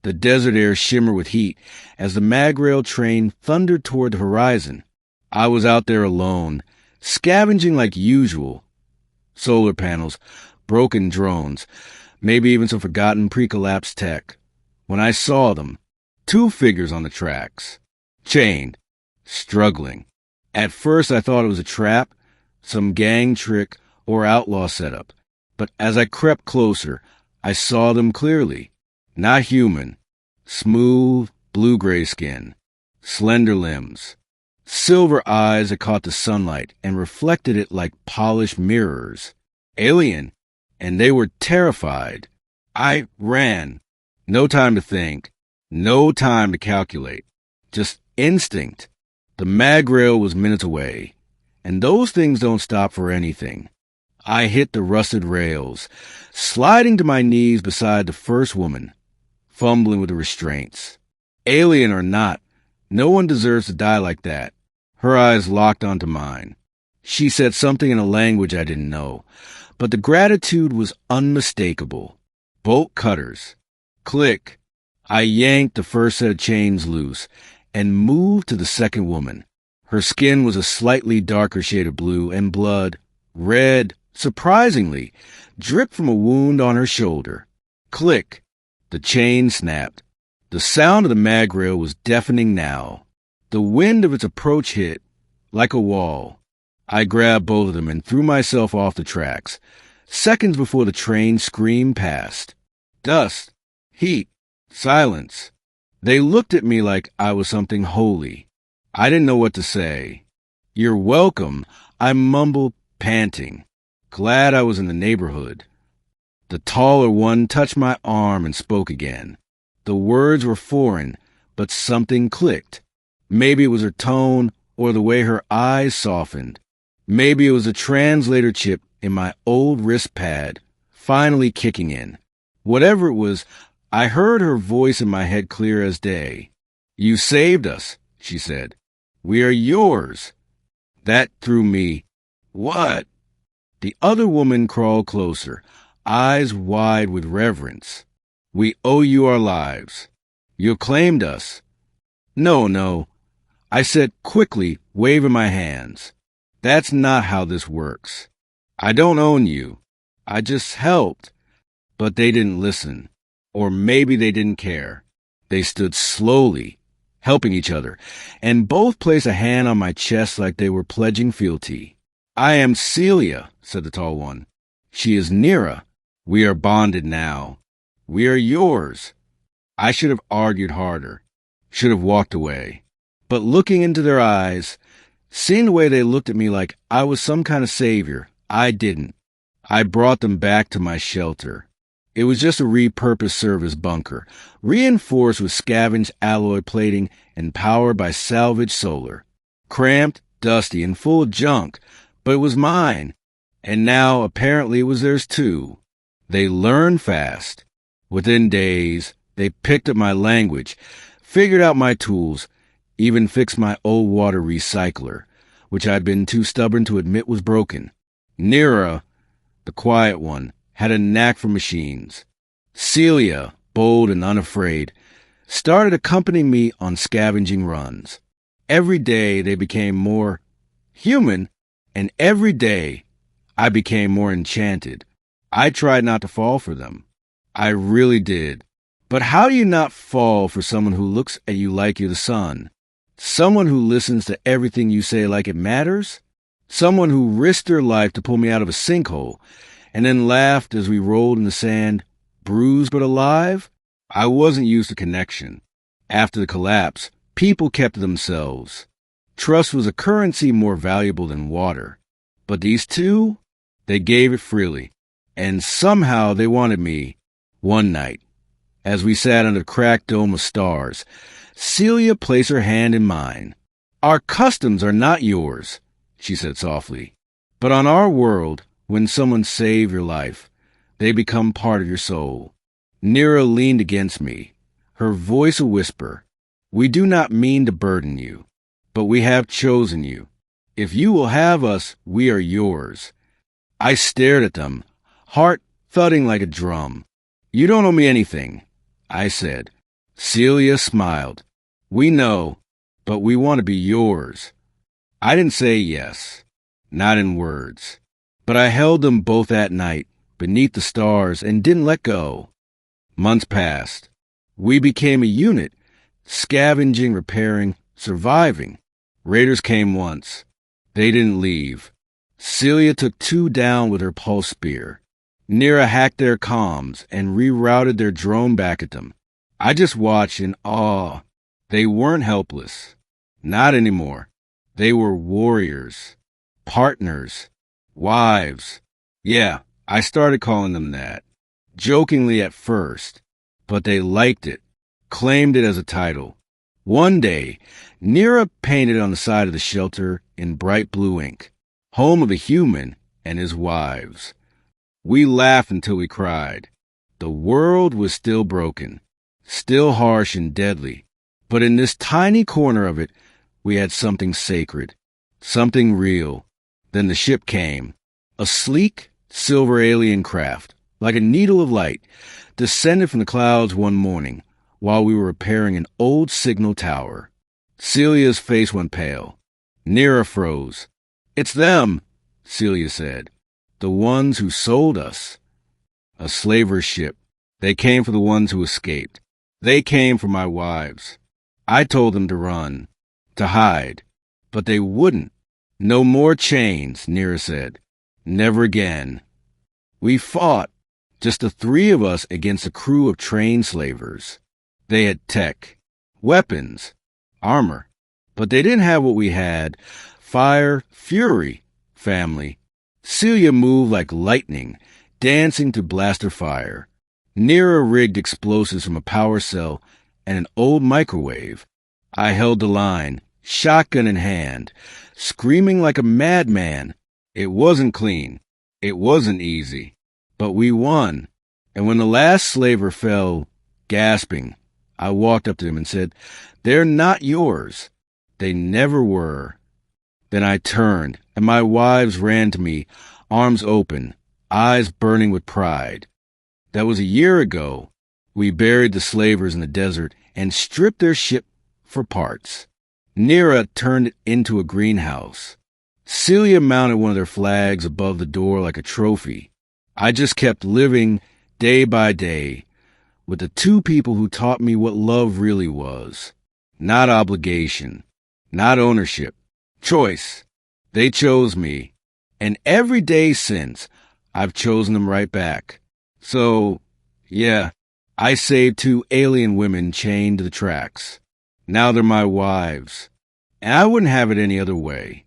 The desert air shimmered with heat as the mag-rail train thundered toward the horizon. I was out there alone, scavenging like usual. Solar panels, broken drones, maybe even some forgotten pre-collapse tech. When I saw them, 2 figures on the tracks, chained, struggling. At first I thought it was a trap, some gang trick or outlaw setup. But as I crept closer, I saw them clearly. Not human. Smooth, blue-gray skin. Slender limbs. Silver eyes that caught the sunlight and reflected it like polished mirrors. Alien. And they were terrified. I ran. No time to think. No time to calculate. Just instinct. The mag-rail was minutes away. And those things don't stop for anything. I hit the rusted rails, sliding to my knees beside the first woman, fumbling with the restraints. Alien or not, no one deserves to die like that. Her eyes locked onto mine. She said something in a language I didn't know, but the gratitude was unmistakable. Bolt cutters. Click. I yanked the first set of chains loose and moved to the second woman. Her skin was a slightly darker shade of blue, and blood, red, surprisingly, dripped from a wound on her shoulder. Click. The chain snapped. The sound of the mag-rail was deafening now. The wind of its approach hit, like a wall. I grabbed both of them and threw myself off the tracks, seconds before the train screamed past. Dust, heat, silence. They looked at me like I was something holy. I didn't know what to say. "You're welcome," I mumbled, panting. Glad I was in the neighborhood. The taller one touched my arm and spoke again. The words were foreign, but something clicked. Maybe it was her tone or the way her eyes softened. Maybe it was a translator chip in my old wrist pad, finally kicking in. Whatever it was, I heard her voice in my head clear as day. "You saved us," she said. "We are yours." That threw me. What? The other woman crawled closer, eyes wide with reverence. "We owe you our lives. You claimed us." No, I said quickly, waving my hands. "That's not how this works. I don't own you. I just helped." But they didn't listen. Or maybe they didn't care. They stood slowly, helping each other, and both placed a hand on my chest like they were pledging fealty. "I am Celia," said the tall one. "She is Nira. We are bonded now. We are yours." I should have argued harder, should have walked away. But looking into their eyes, seeing the way they looked at me like I was some kind of savior, I didn't. I brought them back to my shelter. It was just a repurposed service bunker, reinforced with scavenged alloy plating and powered by salvaged solar. Cramped, dusty, and full of junk, but it was mine. And now, apparently, it was theirs too. They learned fast. Within days, they picked up my language, figured out my tools, even fixed my old water recycler, which I'd been too stubborn to admit was broken. Nira, the quiet one, had a knack for machines. Celia, bold and unafraid, started accompanying me on scavenging runs. Every day they became more human, and every day I became more enchanted. I tried not to fall for them. I really did. But how do you not fall for someone who looks at you like you're the sun? Someone who listens to everything you say like it matters? Someone who risked their life to pull me out of a sinkhole and then laughed as we rolled in the sand, bruised but alive? I wasn't used to connection. After the collapse, people kept to themselves. Trust was a currency more valuable than water. But these two, they gave it freely. And somehow they wanted me. One night, as we sat under the cracked dome of stars, Celia placed her hand in mine. "Our customs are not yours," she said softly. "But on our world, when someone saves your life, they become part of your soul." Nira leaned against me, her voice a whisper. "We do not mean to burden you, but we have chosen you. If you will have us, we are yours." I stared at them, heart thudding like a drum. "You don't owe me anything," I said. Celia smiled. We know, but we want to be yours. I didn't say yes, not in words, but I held them both that night beneath the stars and didn't let go. Months passed. We became a unit, scavenging, repairing, surviving. Raiders came once. They didn't leave. Celia took 2 down with her pulse spear. Nira hacked their comms and rerouted their drone back at them. I just watched in awe. They weren't helpless. Not anymore. They were warriors, partners, wives. Yeah, I started calling them that, jokingly at first, but they liked it, claimed it as a title. One day, Nira painted on the side of the shelter in bright blue ink, home of a human and his wives. We laughed until we cried. The world was still broken, still harsh and deadly, but in this tiny corner of it, we had something sacred, something real. Then the ship came, a sleek, silver alien craft, like a needle of light, descended from the clouds one morning while we were repairing an old signal tower. Celia's face went pale. Nira froze. It's them, Celia said. The ones who sold us. A slaver's ship. They came for the ones who escaped. They came for my wives. I told them to run, to hide, but they wouldn't. No more chains, Nira said. Never again. We fought, just the 3 of us against a crew of trained slavers. They had tech, weapons, armor, but they didn't have what we had: fire, fury, family. Celia moved like lightning, dancing to blaster fire. Nira rigged explosives from a power cell and an old microwave. I held the line, shotgun in hand, screaming like a madman. It wasn't clean. It wasn't easy. But we won. And when the last slaver fell, gasping, I walked up to him and said, "They're not yours. They never were." Then I turned, and my wives ran to me, arms open, eyes burning with pride. That was a year ago. We buried the slavers in the desert and stripped their ship for parts. Nira turned it into a greenhouse. Celia mounted one of their flags above the door like a trophy. I just kept living day by day with the 2 people who taught me what love really was. Not obligation, not ownership, choice. They chose me, and every day since, I've chosen them right back. So, yeah, I saved 2 alien women chained to the tracks. Now they're my wives, and I wouldn't have it any other way.